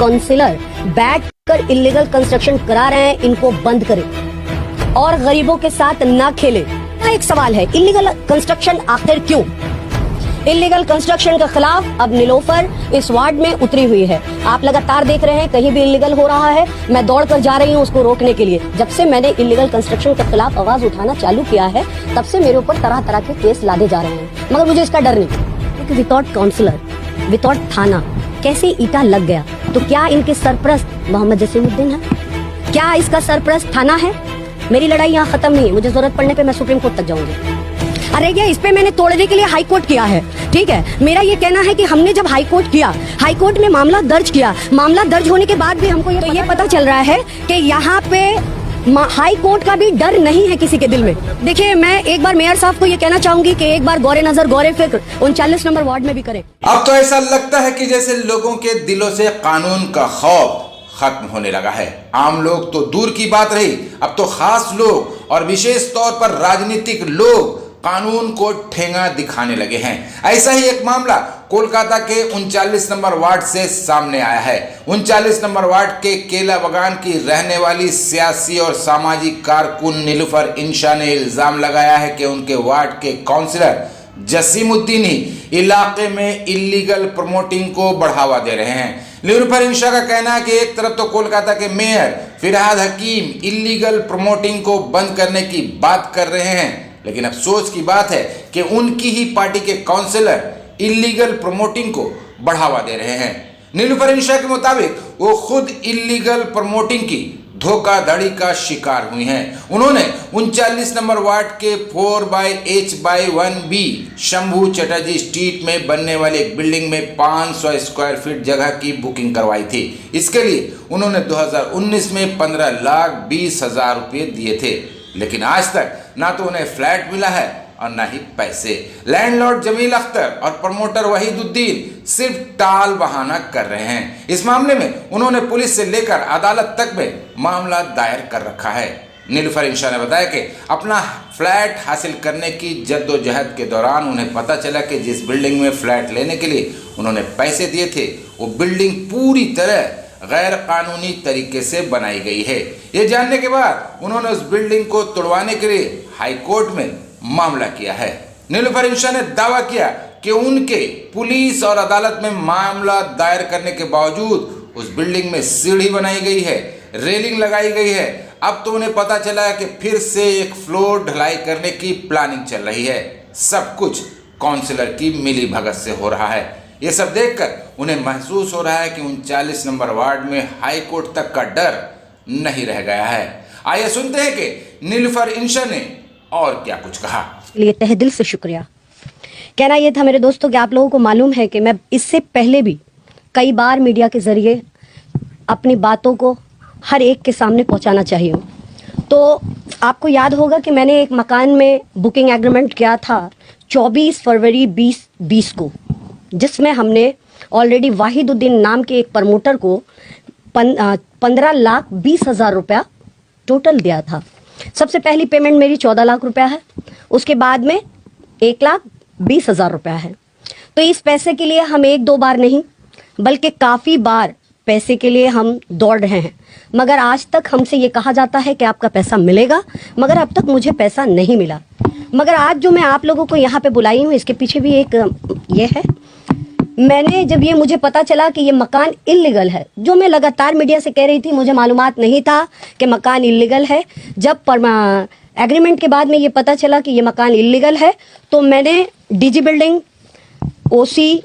Councillor बैठकर illegal construction करा रहे हैं, इनको बंद करें और गरीबों के साथ ना खेले। एक सवाल है, इलीगल कंस्ट्रक्शन आखिर क्यों? इलीगल कंस्ट्रक्शन के खिलाफ अब नीलोफर इस वार्ड में उतरी हुई है। आप लगातार देख रहे हैं कहीं भी इलीगल हो रहा है, मैं दौड़ कर जा रही हूँ उसको रोकने के लिए। जब से मैंने इलीगल कंस्ट्रक्शन के खिलाफ आवाज उठाना चालू किया है, तब से मेरे ऊपर तरह तरह के केस लादे जा रहे हैं, मगर मुझे इसका डर नहीं, क्योंकि विदाउट काउंसलर, विदाउट थाना कैसे ईटा लग गया? तो क्या इनके सरपरस्त मोहम्मद जसीमुद्दीन है? क्या इसका सरपरस्त थाना है? मेरी लड़ाई यहाँ खत्म नहीं है, मुझे जरूरत पड़ने पे मैं सुप्रीम कोर्ट तक जाऊंगी। अरे ये इस पे मैंने तोड़ने के लिए हाई कोर्ट किया है, ठीक है। मेरा ये कहना है कि हमने जब हाई कोर्ट किया, हाई कोर्ट में मामला दर्ज किया, मामला दर्ज होने के बाद भी हमको ये पता चल रहा है कि यहाँ पे हाई कोर्ट का भी डर नहीं है किसी के दिल में। देखिए, मैं एक बार मेयर साहब को ये कहना चाहूंगी कि एक बार गौरे नजर गौरे फिक्र 39 नंबर वार्ड में भी करें। अब तो ऐसा लगता है कि जैसे लोगों के दिलों से कानून का खौफ खत्म होने लगा है। आम लोग तो दूर की बात रही, अब तो खास लोग और विशेष तौर पर राजनीतिक लोग कानून को ठेंगा दिखाने लगे हैं। ऐसा ही एक मामला कोलकाता के 39 नंबर वार्ड से सामने आया है। 39 नंबर वार्ड के केला बागान की रहने वाली सियासी और सामाजिक कारकुन नीलूफर इंशा ने इल्जाम लगाया है कि उनके वार्ड के काउंसिलर जसीमुद्दीन ही इलाके में इलीगल प्रमोटिंग को बढ़ावा दे रहे हैं। नीलूफर इंशा का कहना है कि एक तरफ तो कोलकाता के mayor Firhad Hakim illegal promoting को बंद करने की बात कर रहे हैं, लेकिन अफसोस की बात है कि उनकी ही पार्टी के काउंसिलर इलीगल प्रमोटिंग को बढ़ावा दे रहे हैं। नीलूफर इंशा के मुताबिक वो खुद इलीगल प्रमोटिंग की धोखाधड़ी का शिकार हुई हैं। उन्होंने 39 नंबर वार्ड के 4/H/1B शंभू चटर्जी स्ट्रीट में बनने वाली एक बिल्डिंग में 500 स्क्वायर फीट जगह की बुकिंग करवाई थी। इसके लिए उन्होंने 2019 में 15,20,000 रुपये दिए थे, लेकिन आज तक ना तो उन्हें फ्लैट मिला है और ना ही पैसे। लैंडलॉर्ड जमील अख्तर और प्रमोटर वहीदुद्दीन सिर्फ टाल बहाना कर रहे हैं। इस मामले में उन्होंने पुलिस से लेकर अदालत तक में मामला दायर कर रखा है। नीलूफर इंशा ने बताया कि अपना फ्लैट हासिल करने की जद्दोजहद के दौरान उन्हें पता चला कि जिस बिल्डिंग में फ्लैट लेने के लिए उन्होंने पैसे दिए थे, वो बिल्डिंग पूरी तरह गैर कानूनी तरीके से बनाई गई है। ये जानने के बाद उन्होंने उस बिल्डिंग को तोड़वाने के लिए हाई कोर्ट में मामला किया है। नीलूफर इंशा ने दावा किया कि उनके पुलिस और अदालत में मामला दायर करने के बावजूद उस बिल्डिंग में सीढ़ी बनाई गई है, रेलिंग लगाई गई है। अब तो उन्हें पता चला है कि फिर से एक फ्लोर ढलाई करने की प्लानिंग चल रही है। सब कुछ काउंसिलर की मिली भगत से हो रहा है। ये सब देखकर उन्हें महसूस हो रहा है कि 39 नंबर वार्ड में हाई कोर्ट तक का डर नहीं रह गया है। आइए सुनते हैं कि नीलूफर इंशा ने और क्या कुछ कहा। लिए तहे दिल से शुक्रिया। कहना यह था मेरे दोस्तों कि आप लोगों को मालूम है कि मैं इससे पहले भी कई बार मीडिया के जरिए अपनी बातों को हर एक के सामने पहुंचाना चाहिए। तो आपको याद होगा कि मैंने एक मकान में बुकिंग एग्रीमेंट किया था 24 फरवरी 2020 को, जिसमें हमने ऑलरेडी वाहिदुद्दीन नाम के एक प्रमोटर को 15,20,000 रुपया टोटल दिया था। सबसे पहली पेमेंट मेरी 14 लाख रुपया है, उसके बाद में 1,20,000 रुपया है। तो इस पैसे के लिए हम एक दो बार नहीं बल्कि काफ़ी बार पैसे के लिए हम दौड़ रहे हैं, मगर आज तक हमसे ये कहा जाता है कि आपका पैसा मिलेगा, मगर अब तक मुझे पैसा नहीं मिला। मगर आज जो मैं आप लोगों को यहाँ पे बुलाई हूँ, इसके पीछे भी एक ये है। मैंने जब ये मुझे पता चला कि ये मकान इल्लीगल है, जो मैं लगातार मीडिया से कह रही थी, मुझे मालूमात नहीं था कि मकान इल्लीगल है। जब एग्रीमेंट के बाद में ये पता चला कि ये मकान इल्लीगल है, तो मैंने डीजी बिल्डिंग, ओसी,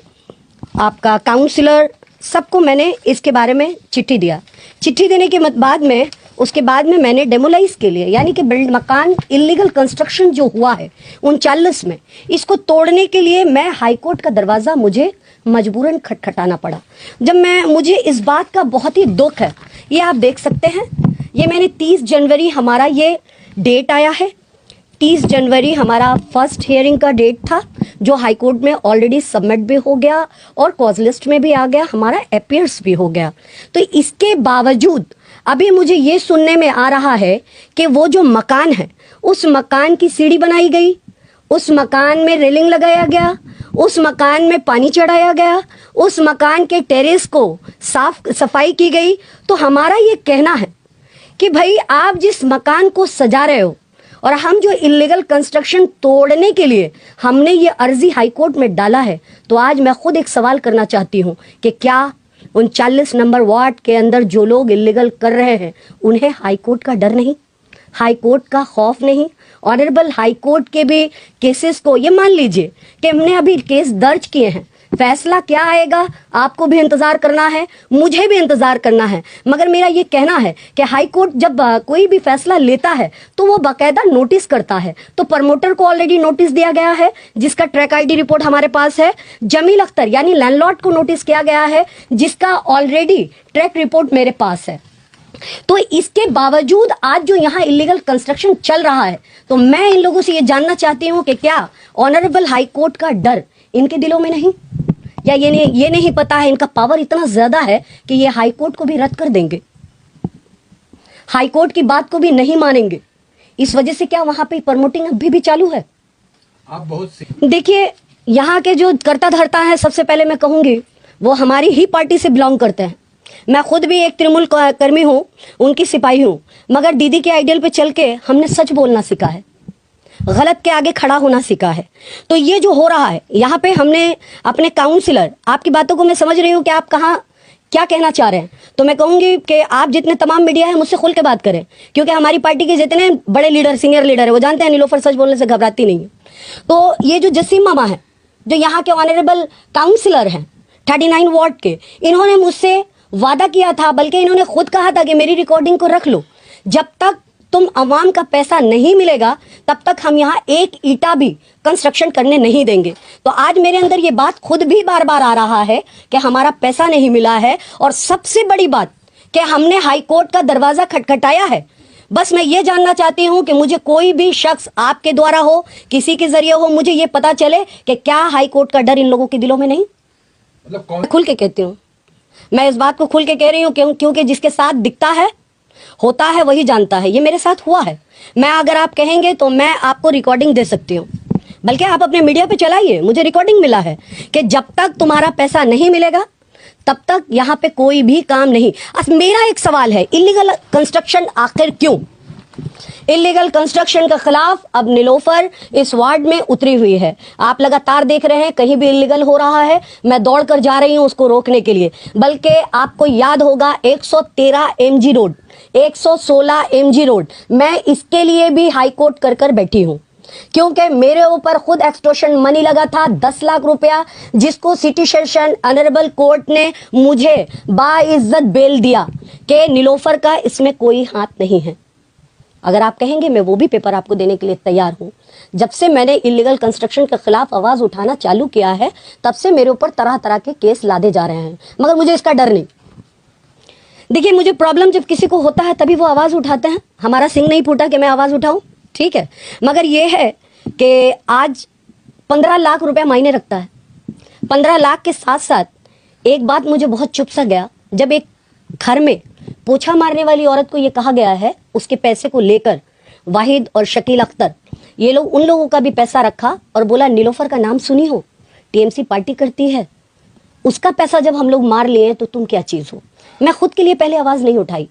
आपका काउंसिलर, सबको मैंने इसके बारे में चिट्ठी दिया। चिट्ठी देने के बाद में उसके बाद में मैंने डेमोलाइज के लिए, यानी कि मकान इलीगल कंस्ट्रक्शन जो हुआ है 39 में, इसको तोड़ने के लिए मैं हाईकोर्ट का दरवाज़ा मुझे मजबूरन खटखटाना पड़ा। मुझे इस बात का बहुत ही दुख है। ये आप देख सकते हैं, ये मैंने 30 जनवरी हमारा ये डेट आया है। 30 जनवरी हमारा फर्स्ट हियरिंग का डेट था, जो हाईकोर्ट में ऑलरेडी सबमिट भी हो गया और कॉज लिस्ट में भी आ गया, हमारा अपीयर्स भी हो गया। तो इसके बावजूद अभी मुझे ये सुनने में आ रहा है कि वो जो मकान है, उस मकान की सीढ़ी बनाई गई, उस मकान में रेलिंग लगाया गया, उस मकान में पानी चढ़ाया गया, उस मकान के टेरेस को सफाई की गई। तो हमारा ये कहना है कि भाई आप जिस मकान को सजा रहे हो और हम जो इलीगल कंस्ट्रक्शन तोड़ने के लिए हमने ये अर्जी हाईकोर्ट में डाला है, तो आज मैं खुद एक सवाल करना चाहती हूँ कि क्या 39 नंबर वार्ड के अंदर जो लोग इलीगल कर रहे हैं उन्हें हाईकोर्ट का डर नहीं, हाईकोर्ट का खौफ नहीं? ऑनरेबल हाईकोर्ट के भी केसेस को, ये मान लीजिए कि हमने अभी केस दर्ज किए हैं, फैसला क्या आएगा आपको भी इंतजार करना है, मुझे भी इंतजार करना है। मगर मेरा ये कहना है कि हाई कोर्ट जब कोई भी फैसला लेता है तो वो बाकायदा नोटिस करता है। तो प्रमोटर को ऑलरेडी नोटिस दिया गया है जिसका ट्रैक आईडी रिपोर्ट हमारे पास है। जमील अख्तर यानी लैंडलॉर्ड को नोटिस किया गया है जिसका ऑलरेडी ट्रैक रिपोर्ट मेरे पास है। तो इसके बावजूद आज जो यहाँ इलीगल कंस्ट्रक्शन चल रहा है, तो मैं इन लोगों से ये जानना चाहती हूँ कि क्या ऑनरेबल हाई कोर्ट का डर इनके दिलों में नहीं, या ये नहीं पता है इनका पावर इतना ज्यादा है कि ये हाई कोर्ट को भी रद्द कर देंगे, हाई कोर्ट की बात को भी नहीं मानेंगे। इस वजह से क्या वहां पे प्रमोटिंग अभी भी चालू है? आप बहुत देखिए, यहाँ के जो करता धरता है, सबसे पहले मैं कहूंगी वो हमारी ही पार्टी से बिलोंग करते हैं। मैं खुद भी एक तृणमूल कर्मी हूँ, उनकी सिपाही हूँ, मगर दीदी के आइडियल पे चल के हमने सच बोलना सीखा है, गलत के आगे खड़ा होना सीखा है। तो ये जो हो रहा है यहाँ पे, हमने अपने काउंसिलर, आपकी बातों को मैं समझ रही हूँ कि आप कहाँ क्या कहना चाह रहे हैं, तो मैं कहूंगी कि आप जितने तमाम मीडिया है मुझसे खुल के बात करें, क्योंकि हमारी पार्टी के जितने बड़े लीडर, सीनियर लीडर है, वो जानते हैं नीलोफर सच बोलने से घबराती नहीं है। तो ये जो जसीम मामा है, जो यहाँ के ऑनरेबल काउंसिलर हैं 39 वार्ड के, इन्होंने मुझसे वादा किया था, बल्कि इन्होंने खुद कहा था कि मेरी रिकॉर्डिंग को रख लो, जब तक तुम अवाम का पैसा नहीं मिलेगा तब तक हम यहाँ एक ईटा भी कंस्ट्रक्शन करने नहीं देंगे। तो आज मेरे अंदर ये बात खुद भी बार बार आ रहा है कि हमारा पैसा नहीं मिला है, और सबसे बड़ी बात कि हमने हाई कोर्ट का दरवाजा खटखटाया है। बस मैं ये जानना चाहती हूँ कि मुझे कोई भी शख्स आपके द्वारा हो, किसी के जरिए हो, मुझे ये पता चले कि क्या हाई कोर्ट का डर इन लोगों के दिलों में नहीं। मतलब खुल के कहती हूँ, मैं इस बात को खुल के कह रही हूँ क्योंकि जिसके साथ दिखता है होता है वही जानता है। ये मेरे साथ हुआ है। मैं, अगर आप कहेंगे तो मैं आपको रिकॉर्डिंग दे सकती हूँ, बल्कि आप अपने मीडिया पे चलाइए, मुझे रिकॉर्डिंग मिला है कि जब तक तुम्हारा पैसा नहीं मिलेगा तब तक यहाँ पे कोई भी काम नहीं। मेरा एक सवाल है, इलीगल कंस्ट्रक्शन आखिर क्यों? इलीगल कंस्ट्रक्शन के खिलाफ अब नीलोफर इस वार्ड में उतरी हुई है। आप लगातार देख रहे हैं कहीं भी इलीगल हो रहा है, मैं दौड़ कर जा रही हूं उसको रोकने के लिए। बल्कि आपको याद होगा 113 MG रोड, 116 MG रोड, मैं इसके लिए भी हाई कोर्ट कर बैठी हूं, क्योंकि मेरे ऊपर खुद एक्सटॉर्शन मनी लगा था 10 लाख रुपया, जिसको सिटी सेशन ऑनरेबल कोर्ट ने मुझे बाइज्जत बेल दिया कि नीलोफर का इसमें कोई हाथ नहीं है। अगर आप कहेंगे मैं वो भी पेपर आपको देने के लिए तैयार हूं। जब से मैंने इलीगल कंस्ट्रक्शन के खिलाफ आवाज उठाना चालू किया है तब से मेरे ऊपर तरह तरह के केस लादे जा रहे हैं, मगर मुझे इसका डर नहीं। देखिए, मुझे प्रॉब्लम जब किसी को होता है तभी वो आवाज उठाते हैं। हमारा सिंह नहीं फूटा कि मैं आवाज उठाऊं, ठीक है, मगर ये है कि आज 15 लाख रुपया मायने रखता है। 15 लाख के साथ साथ एक बात मुझे बहुत चुप सा गया, जब एक घर में पोछा मारने वाली औरत को यह कहा गया है उसके पैसे को लेकर, वाहिद और शकील अख्तर, ये लोग, उन लोगों का भी पैसा रखा और बोला नीलोफर का नाम सुनी हो, टीएमसी पार्टी करती है, उसका पैसा जब हम लोग मार लिए तो तुम क्या चीज हो। मैं खुद के लिए पहले आवाज नहीं उठाई,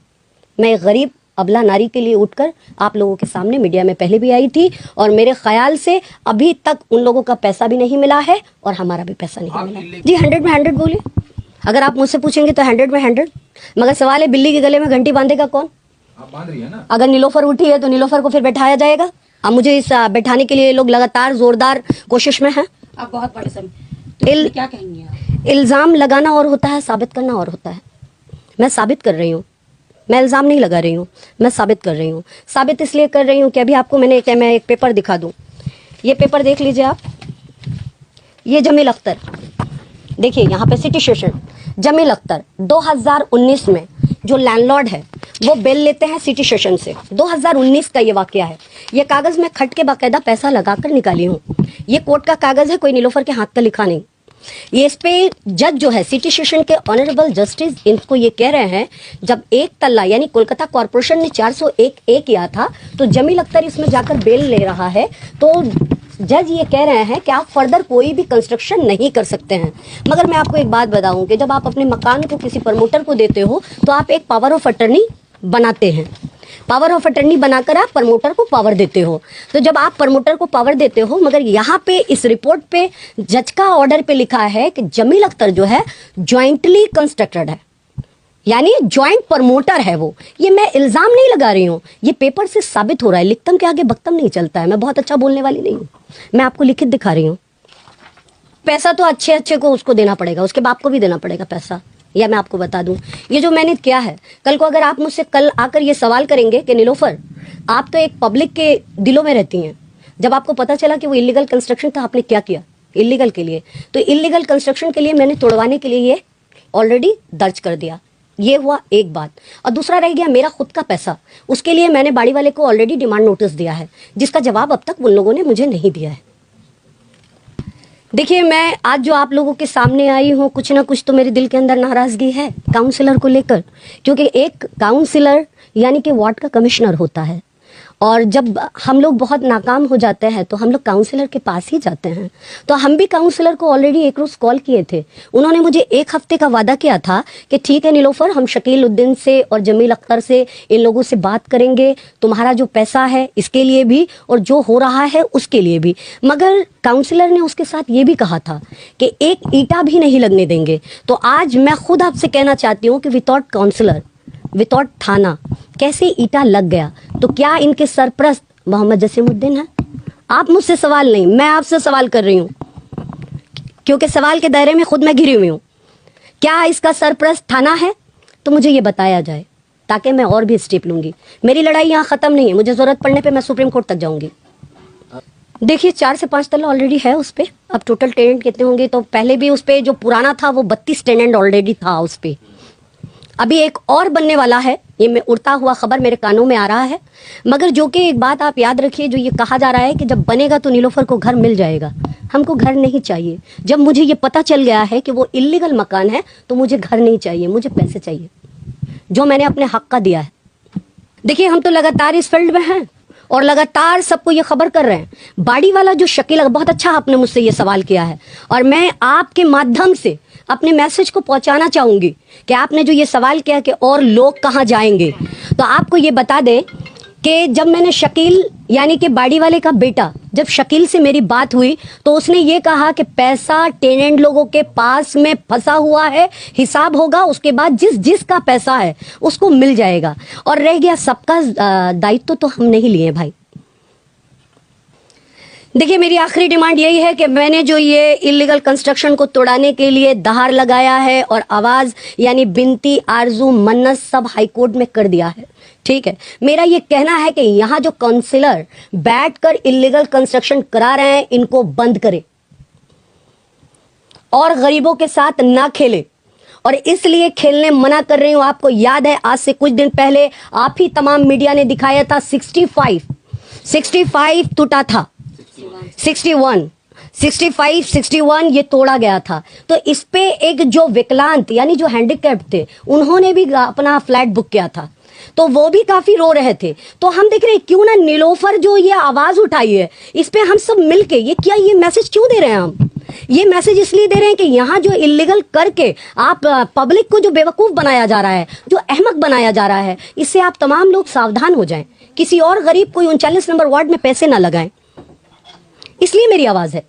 मैं एक गरीब अबला नारी के लिए उठकर आप लोगों के सामने मीडिया में पहले भी आई थी, और मेरे ख्याल से अभी तक उन लोगों का पैसा भी नहीं मिला है और हमारा भी पैसा नहीं मिला। जी 100 में 100 बोलिए, अगर आप मुझसे पूछेंगे तो 100 में 100। मगर सवाल है, बिल्ली के गले में घंटी बांधेगा कौन? आप बांध रही है ना। अगर नीलोफर उठी है तो नीलोफर को फिर बैठाया जाएगा। अब मुझे इस बैठाने के लिए लोग लगातार जोरदार कोशिश में हैं। आप बहुत बड़े सभी, तो क्या कहेंगे आप? इल्जाम लगाना और होता है, साबित करना और होता है। मैं साबित कर रही हूँ, मैं इल्जाम नहीं लगा रही हूँ, मैं साबित कर रही हूँ। साबित इसलिए कर रही हूँ कि अभी आपको मैं एक पेपर दिखा दूँ। ये पेपर देख लीजिए आप, ये जमील अख्तर, देखिए यहाँ पे सिटी सेशन जमील अख्तर 2019 में जो लैंडलॉर्ड है वो बेल लेते हैं सिटी सेशन से। 2019 का ये वाकया है। ये कागज मैं खट के बाकायदा पैसा लगाकर निकाली हूँ। ये कोर्ट का कागज है, कोई नीलोफर के हाथ का लिखा नहीं। ये इस पे जज जो है सिटी सेशन के ऑनरेबल जस्टिस इनको ये कह रहे हैं, जब एक तल्ला यानी कोलकाता कॉर्पोरेशन ने 401A किया था तो जमील अख्तर इसमें जाकर बेल ले रहा है, तो जज ये कह रहे हैं कि आप फर्दर कोई भी कंस्ट्रक्शन नहीं कर सकते हैं। मगर मैं आपको एक बात बताऊं कि जब आप अपने मकान को किसी प्रमोटर को देते हो तो आप एक पावर ऑफ अटर्नी बनाते हैं। पावर ऑफ अटर्नी बनाकर आप प्रमोटर को पावर देते हो। तो जब आप प्रमोटर को पावर देते हो, मगर यहाँ पे इस रिपोर्ट पे जज का ऑर्डर पे लिखा है कि जमील अख्तर जो है ज्वाइंटली कंस्ट्रक्टेड है, यानी ज्वाइंट प्रमोटर है वो। ये मैं इल्जाम नहीं लगा रही हूँ, ये पेपर से साबित हो रहा है। लिखतम के आगे बख्तम नहीं चलता है। मैं बहुत अच्छा बोलने वाली नहीं हूँ, मैं आपको लिखित दिखा रही हूँ। पैसा तो अच्छे अच्छे को उसको देना पड़ेगा, उसके बाप को भी देना पड़ेगा पैसा। या मैं आपको बता दूं, ये जो मैंने किया है, कल को अगर आप मुझसे कल आकर ये सवाल करेंगे कि नीलोफर आप तो एक पब्लिक के दिलों में रहती हैं, जब आपको पता चला कि वो इलीगल कंस्ट्रक्शन था, आपने क्या किया इलीगल के लिए? तो इलीगल कंस्ट्रक्शन के लिए मैंने तोड़वाने के लिए ये ऑलरेडी दर्ज कर दिया। ये हुआ एक बात। और दूसरा रह गया मेरा खुद का पैसा, उसके लिए मैंने बाड़ी वाले को ऑलरेडी डिमांड नोटिस दिया है, जिसका जवाब अब तक उन लोगों ने मुझे नहीं दिया है। देखिए, मैं आज जो आप लोगों के सामने आई हूँ, कुछ ना कुछ तो मेरे दिल के अंदर नाराजगी है काउंसिलर को लेकर, क्योंकि एक काउंसिलर यानी कि वार्ड का कमिश्नर होता है, और जब हम लोग बहुत नाकाम हो जाते हैं तो हम लोग काउंसिलर के पास ही जाते हैं। तो हम भी काउंसिलर को ऑलरेडी एक रोज कॉल किए थे। उन्होंने मुझे एक हफ्ते का वादा किया था कि ठीक है नीलोफर, हम शकील उद्दीन से और जमील अख्तर से, इन लोगों से बात करेंगे, तुम्हारा जो पैसा है इसके लिए भी और जो हो रहा है उसके लिए भी। मगर काउंसिलर ने उसके साथ ये भी कहा था कि एक ईंटा भी नहीं लगने देंगे। तो आज मैं खुद आपसे कहना चाहती हूँ कि विदाउट काउंसिलर, विदाउट थाना कैसे ईटा लग गया? तो क्या इनके सरपरस्त मोहम्मद जसीमुद्दीन है? आप मुझसे सवाल नहीं, मैं आपसे सवाल कर रही हूं, क्योंकि सवाल के दायरे में खुद मैं घिरी हुई हूं। क्या इसका सरपरस्त थाना है? तो मुझे ये बताया जाए, ताकि मैं और भी स्टेप लूंगी। मेरी लड़ाई यहाँ खत्म नहीं है, मुझे जरूरत पड़ने पे मैं सुप्रीम कोर्ट तक जाऊंगी। देखिए, 4 से 5 तला ऑलरेडी है उस पे। अब टोटल टेनेंट कितने होंगे? तो पहले भी उस पे जो पुराना था वो 32 टेनेंट ऑलरेडी था उस पे। अभी एक और बनने वाला है, ये मैं उड़ता हुआ खबर मेरे कानों में आ रहा है। मगर जो कि एक बात आप याद रखिए, जो ये कहा जा रहा है कि जब बनेगा तो नीलोफर को घर मिल जाएगा। हमको घर नहीं चाहिए। जब मुझे ये पता चल गया है कि वो इलीगल मकान है तो मुझे घर नहीं चाहिए, मुझे पैसे चाहिए जो मैंने अपने हक का दिया है। देखिए, हम तो लगातार इस फील्ड में हैं और लगातार सबको ये खबर कर रहे हैं। बाड़ी वाला जो शकील, बहुत अच्छा आपने मुझसे ये सवाल किया है, और मैं आपके माध्यम से अपने मैसेज को पहुंचाना चाहूंगी कि आपने जो ये सवाल किया कि और लोग कहां जाएंगे, तो आपको ये बता दें कि जब मैंने शकील यानी कि बाड़ी वाले का बेटा, जब शकील से मेरी बात हुई तो उसने ये कहा कि पैसा टेनेंट लोगों के पास में फंसा हुआ है, हिसाब होगा, उसके बाद जिस जिसका पैसा है उसको मिल जाएगा। और रह गया सबका दायित्व तो हम नहीं लिए भाई। देखिए, मेरी आखिरी डिमांड यही है कि मैंने जो ये इलीगल कंस्ट्रक्शन को तोड़ाने के लिए दहाड़ लगाया है और आवाज यानी बिनती, आरजू, मन्नत सब हाईकोर्ट में कर दिया है, ठीक है। मेरा ये कहना है कि यहाँ जो काउंसिलर बैठकर इलीगल कंस्ट्रक्शन करा रहे हैं, इनको बंद करें और गरीबों के साथ ना खेले। और इसलिए खेलने मना कर रही हूं। आपको याद है, आज से कुछ दिन पहले आप ही तमाम मीडिया ने दिखाया था 65 टूटा था, 61 ये तोड़ा गया था। तो इस पे एक जो विकलांग यानी जो हैंडीकैप्ड थे, उन्होंने भी अपना फ्लैट बुक किया था, तो वो भी काफी रो रहे थे। तो हम देख रहे हैं क्यों ना नीलोफर जो ये आवाज उठाई है, इस पे हम सब मिलके ये मैसेज क्यों दे रहे हैं? हम ये मैसेज इसलिए दे रहे हैं कि यहाँ जो इलीगल करके आप पब्लिक को जो बेवकूफ बनाया जा रहा है, जो अहमक बनाया जा रहा है, इससे आप तमाम लोग सावधान हो जाएं। किसी और गरीब कोई 39 नंबर वार्ड में पैसे ना लगाएं, इसलिए मेरी आवाज है।